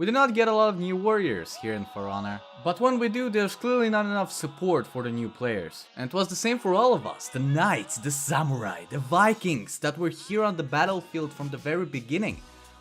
We do not get a lot of new warriors here in For Honor, but when we do, there's clearly not enough support for the new players. And it was the same for all of us, the knights, the samurai, the Vikings that were here on the battlefield from the very beginning.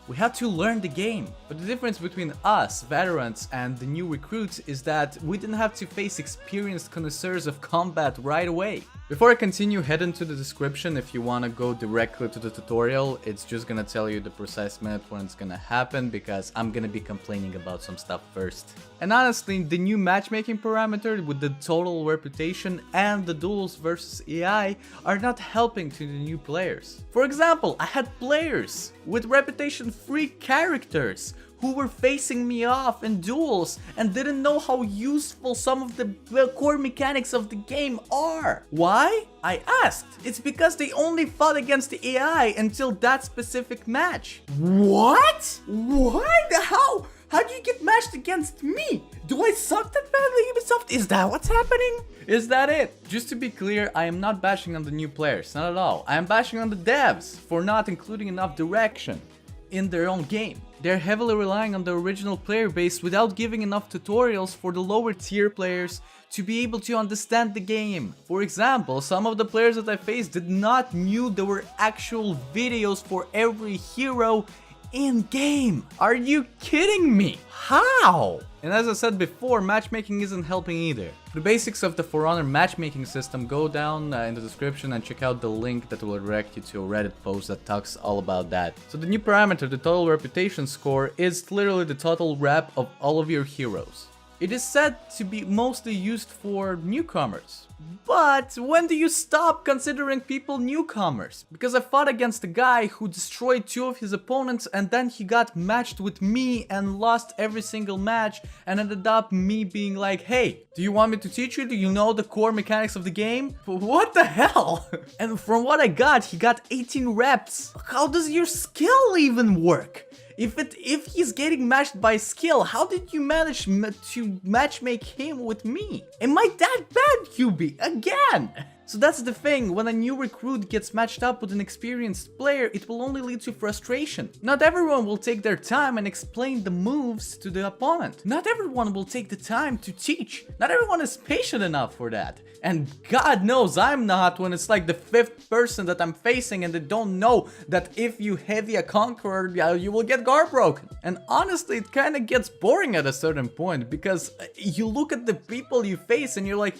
We had to learn the game. But the difference between us, veterans, and the new recruits is that we didn't have to face experienced connoisseurs of combat right away. Before I continue, head into the description if you want to go directly to the tutorial. It's just gonna tell you the precise minute when it's gonna happen because I'm gonna be complaining about some stuff first. And honestly, the new matchmaking parameter with the total reputation and the duels versus AI are not helping to the new players. For example, I had players with reputation free characters who were facing me off in duels and didn't know how useful some of the core mechanics of the game are. Why? I asked. It's because they only fought against the AI until that specific match. What? What? How do you get matched against me? Do I suck that badly, Ubisoft? Is that what's happening? Is that it? Just to be clear, I am not bashing on the new players, not at all. I am bashing on the devs for not including enough direction in their own game. They're heavily relying on the original player base without giving enough tutorials for the lower tier players to be able to understand the game. For example, some of the players that I faced did not knew there were actual videos for every hero in game. Are you kidding me? How? And as I said before, matchmaking isn't helping either. The basics of the For Honor matchmaking system, go down in the description and check out the link that will direct you to a Reddit post that talks all about that. So the new parameter, the total reputation score, is literally the total rep of all of your heroes. It is said to be mostly used for newcomers. But when do you stop considering people newcomers? Because I fought against a guy who destroyed 2 of his opponents and then he got matched with me and lost every single match and ended up me being like, hey, do you want me to teach you? Do you know the core mechanics of the game? What the hell? And from what I got, he got 18 reps. How does your skill even work? If he's getting matched by skill, how did you manage to matchmake him with me? Am I that bad, QB? Again! So that's the thing, when a new recruit gets matched up with an experienced player, it will only lead to frustration. Not everyone will take their time and explain the moves to the opponent. Not everyone will take the time to teach. Not everyone is patient enough for that. And God knows I'm not when it's like the 5th person that I'm facing and they don't know that if you heavy a conqueror, you will get guard broken. And honestly, it kind of gets boring at a certain point because you look at the people you face and you're like,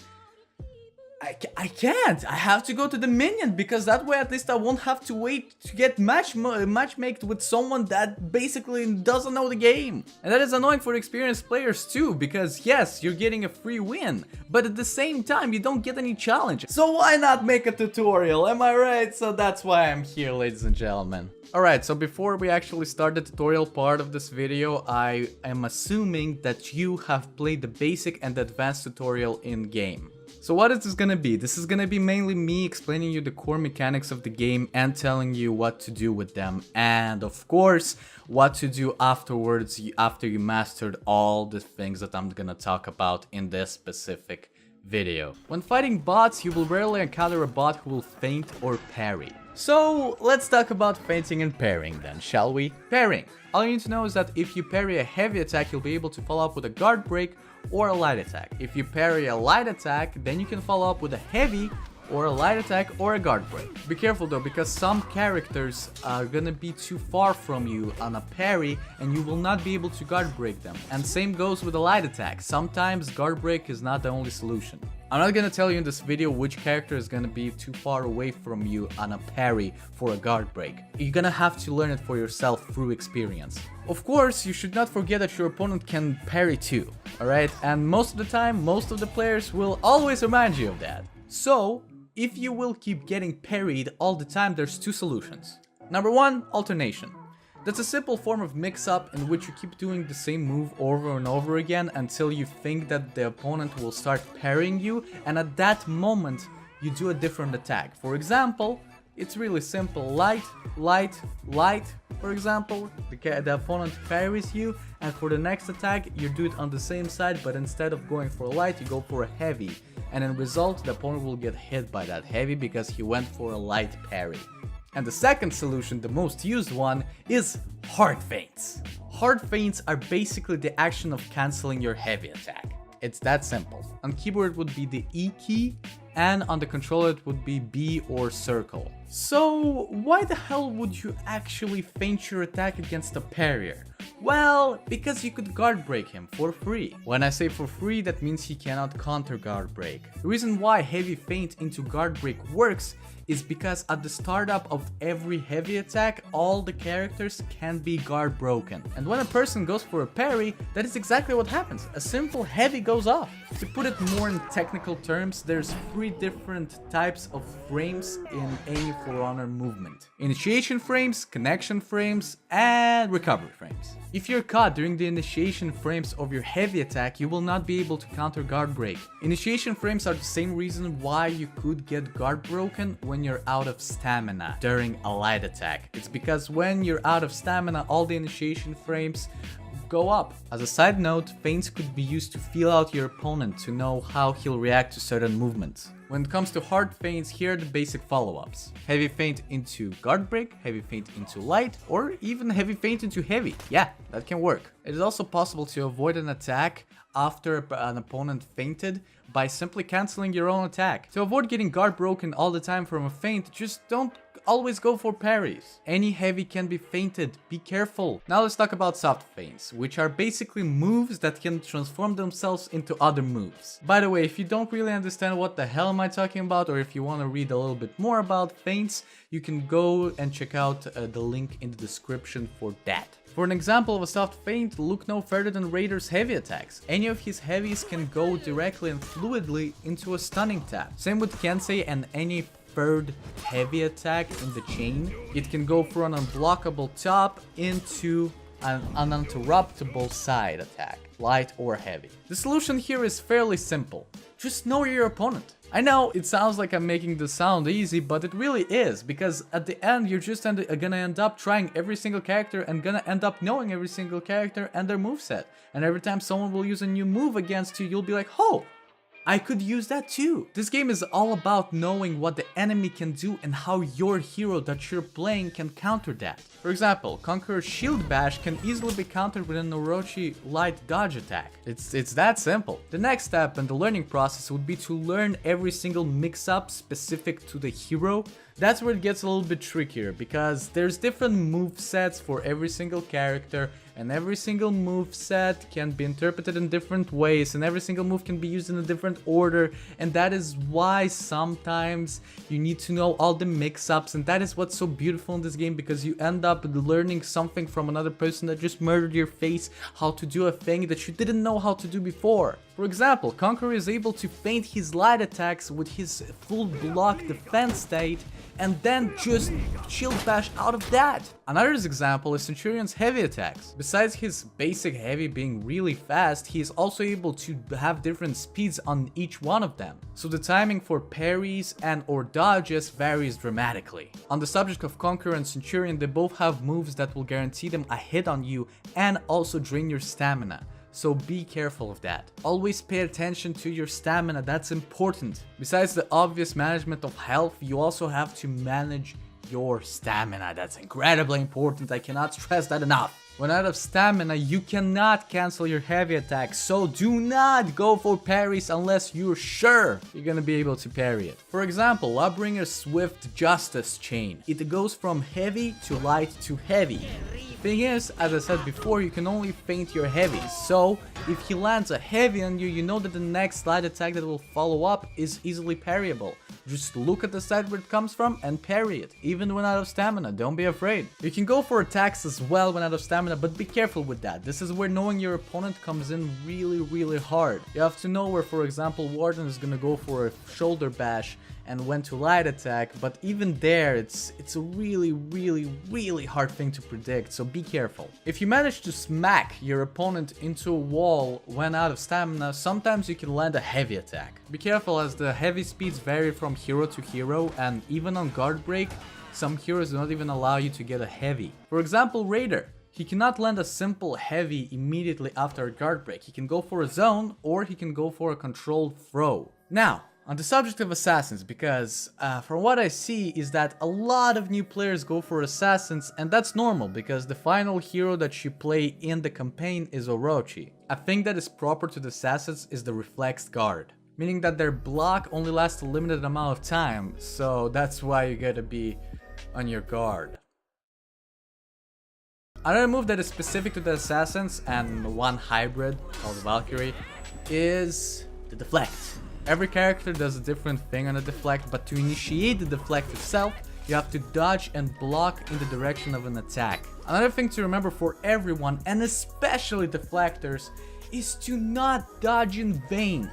I can't. I have to go to the minion because that way at least I won't have to wait to get matchmaked with someone that basically doesn't know the game. And that is annoying for experienced players too, because yes, you're getting a free win, but at the same time you don't get any challenge. So why not make a tutorial, am I right? So that's why I'm here, ladies and gentlemen. Alright, so before we actually start the tutorial part of this video, I am assuming that you have played the basic and advanced tutorial in game. So what is this gonna be? This is gonna be mainly me explaining you the core mechanics of the game and telling you what to do with them, and of course what to do afterwards after you mastered all the things that I'm gonna talk about in this specific video. When fighting bots, you will rarely encounter a bot who will feint or parry. So let's talk about feinting and parrying then, shall we? Parrying. All you need to know is that if you parry a heavy attack, you'll be able to follow up with a guard break or a light attack. If you parry a light attack, then you can follow up with a heavy or a light attack or a guard break. Be careful though, because some characters are gonna be too far from you on a parry and you will not be able to guard break them. And same goes with a light attack. Sometimes guard break is not the only solution. I'm not gonna tell you in this video which character is gonna be too far away from you on a parry for a guard break. You're gonna have to learn it for yourself through experience. Of course, you should not forget that your opponent can parry too, alright? And most of the time, most of the players will always remind you of that. So, if you will keep getting parried all the time, there's 2 solutions. Number 1, alternation. That's a simple form of mix-up in which you keep doing the same move over and over again until you think that the opponent will start parrying you, and at that moment you do a different attack. For example, it's really simple. Light, light, light. For example, the opponent parries you, and for the next attack you do it on the same side, but instead of going for a light you go for a heavy, and in result the opponent will get hit by that heavy because he went for a light parry. And the second solution, the most used one, is Hard feints. Hard feints are basically the action of canceling your heavy attack. It's that simple. On keyboard it would be the E key, and on the controller it would be B or circle. So why the hell would you actually feint your attack against a parrier? Well, because you could guard break him for free. When I say for free, that means he cannot counter guard break. The reason why heavy feint into guard break works is because at the startup of every heavy attack, all the characters can be guard broken. And when a person goes for a parry, that is exactly what happens. A simple heavy goes off. To put it more in technical terms, there's 3 different types of frames in any For Honor movement. Initiation frames, connection frames, and recovery frames. If you're caught during the initiation frames of your heavy attack, you will not be able to counter guard break. Initiation frames are the same reason why you could get guard broken when you're out of stamina during a light attack. It's because when you're out of stamina, all the initiation frames go up. As a side note, feints could be used to feel out your opponent to know how he'll react to certain movements. When it comes to hard feints, here are the basic follow-ups. Heavy feint into guard break, heavy feint into light, or even heavy feint into heavy. Yeah, that can work. It is also possible to avoid an attack after an opponent feinted by simply cancelling your own attack. To avoid getting guard broken all the time from a feint, just don't always go for parries. Any heavy can be feinted, be careful. Now let's talk about soft feints, which are basically moves that can transform themselves into other moves. By the way, if you don't really understand what the hell am I talking about, or if you want to read a little bit more about feints, you can go and check out the link in the description for that. For an example of a soft feint, look no further than Raider's heavy attacks. Any of his heavies can go directly and fluidly into a stunning tap. Same with Kensei and any third heavy attack in the chain. It can go for an unblockable top into an uninterruptible side attack, light or heavy. The solution here is fairly simple. Just know your opponent. I know it sounds like I'm making this sound easy, but it really is, because at the end you're just gonna end up trying every single character and gonna end up knowing every single character and their moveset. And every time someone will use a new move against you, you'll be like, oh, I could use that too. This game is all about knowing what the enemy can do and how your hero that you're playing can counter that. For example, Conqueror's Shield Bash can easily be countered with an Orochi Light Dodge attack. It's that simple. The next step in the learning process would be to learn every single mix-up specific to the hero. That's where it gets a little bit trickier, because there's different move sets for every single character, and every single move set can be interpreted in different ways, and every single move can be used in a different order, and that is why sometimes you need to know all the mix-ups, and that is what's so beautiful in this game, because you end up learning something from another person that just murdered your face, how to do a thing that you didn't know how to do before. For example, Conqueror is able to feint his light attacks with his full block defense state, and then just shield bash out of that. Another example is Centurion's heavy attacks. Besides his basic heavy being really fast, he is also able to have different speeds on each one of them. So the timing for parries and or dodges varies dramatically. On the subject of Conqueror and Centurion, they both have moves that will guarantee them a hit on you and also drain your stamina. So be careful of that. Always pay attention to your stamina, that's important. Besides the obvious management of health, you also have to manage your stamina. That's incredibly important, I cannot stress that enough. When out of stamina, you cannot cancel your heavy attacks, so do not go for parries unless you're sure you're gonna be able to parry it. For example, Lawbringer's Swift Justice chain. It goes from heavy to light to heavy. Thing is, as I said before, you can only feint your heavies, so if he lands a heavy on you, you know that the next light attack that will follow up is easily parryable. Just look at the side where it comes from and parry it, even when out of stamina, don't be afraid. You can go for attacks as well when out of stamina, but be careful with that. This is where knowing your opponent comes in really hard. You have to know where, for example, Warden is gonna go for a shoulder bash and when to light attack, but even there, it's a really hard thing to predict, so be careful. If you manage to smack your opponent into a wall when out of stamina, sometimes you can land a heavy attack. Be careful, as the heavy speeds vary from hero to hero, and even on guard break, some heroes do not even allow you to get a heavy. For example, Raider. He cannot land a simple heavy immediately after a guard break. He can go for a zone, or he can go for a controlled throw. Now, On the subject of assassins, because from what I see is that a lot of new players go for assassins, and that's normal because the final hero that you play in the campaign is Orochi. A thing that is proper to the assassins is the reflexed guard, meaning that their block only lasts a limited amount of time, so that's why you gotta be on your guard. Another move that is specific to the assassins and one hybrid called Valkyrie is the deflect. Every character does a different thing on the deflect, but to initiate the deflect itself, you have to dodge and block in the direction of an attack. Another thing to remember for everyone, and especially deflectors, is to not dodge in vain.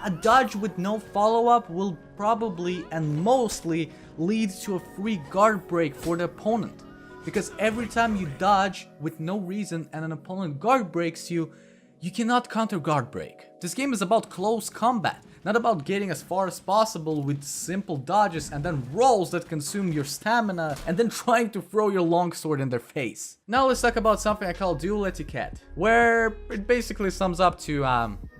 A dodge with no follow-up will probably and mostly lead to a free guard break for the opponent. Because every time you dodge with no reason and an opponent guard breaks you, you cannot counter guard break. This game is about close combat, not about getting as far as possible with simple dodges and then rolls that consume your stamina and then trying to throw your longsword in their face. Now let's talk about something I call duel etiquette, where it basically sums up to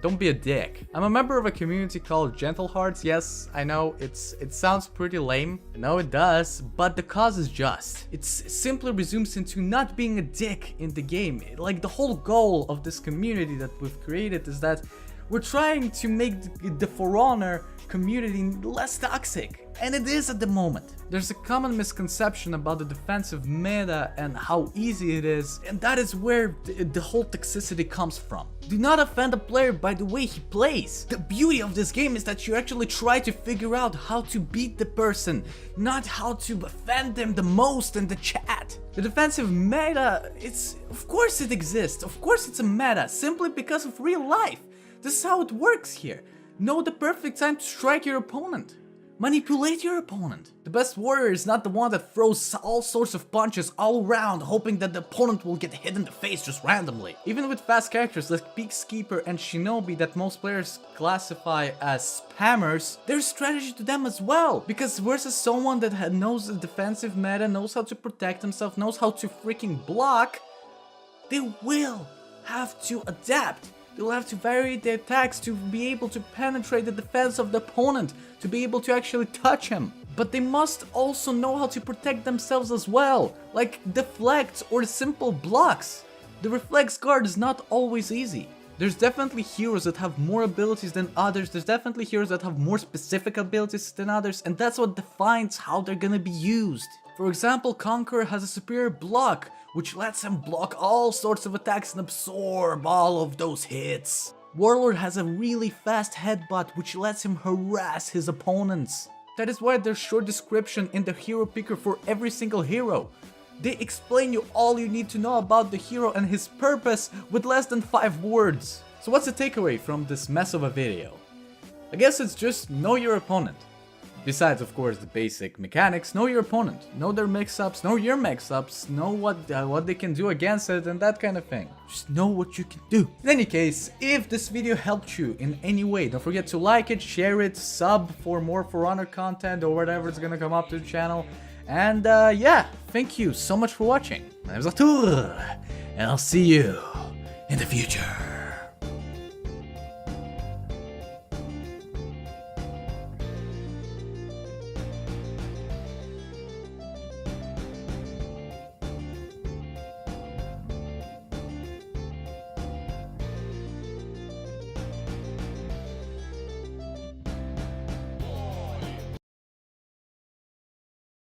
don't be a dick. I'm a member of a community called Gentle Hearts. Yes, I know it sounds pretty lame. No, it does, but the cause is just. It simply resumes into not being a dick in the game. Like, the whole goal of this community that we've created is that we're trying to make the For Honor community less toxic, and it is at the moment. There's a common misconception about the defensive meta and how easy it is, and that is where the whole toxicity comes from. Do not offend a player by the way he plays. The beauty of this game is that you actually try to figure out how to beat the person, not how to offend them the most in the chat. The defensive meta, of course it exists, of course it's a meta, simply because of real life. This is how it works here. Know the perfect time to strike your opponent. Manipulate your opponent. The best warrior is not the one that throws all sorts of punches all around, hoping that the opponent will get hit in the face just randomly. Even with fast characters like Peacekeeper and Shinobi that most players classify as spammers, there's strategy to them as well. Because versus someone that knows the defensive meta, knows how to protect himself, knows how to freaking block, they will have to adapt. They'll have to vary their attacks to be able to penetrate the defense of the opponent, to be able to actually touch him. But they must also know how to protect themselves as well, like deflects or simple blocks. The reflex guard is not always easy. There's definitely heroes that have more abilities than others, there's definitely heroes that have more specific abilities than others, and that's what defines how they're gonna be used. For example, Conqueror has a superior block, which lets him block all sorts of attacks and absorb all of those hits. Warlord has a really fast headbutt, which lets him harass his opponents. That is why there's short description in the hero picker for every single hero. They explain you all you need to know about the hero and his purpose with less than 5 words. So what's the takeaway from this mess of a video? I guess it's just know your opponent. Besides, of course, the basic mechanics, know your opponent, know their mix-ups, know your mix-ups, know what they can do against it and that kind of thing. Just know what you can do. In any case, if this video helped you in any way, don't forget to like it, share it, sub for more For Honor content or whatever is gonna come up to the channel. And yeah, thank you so much for watching. My name is Artur, and I'll see you in the future.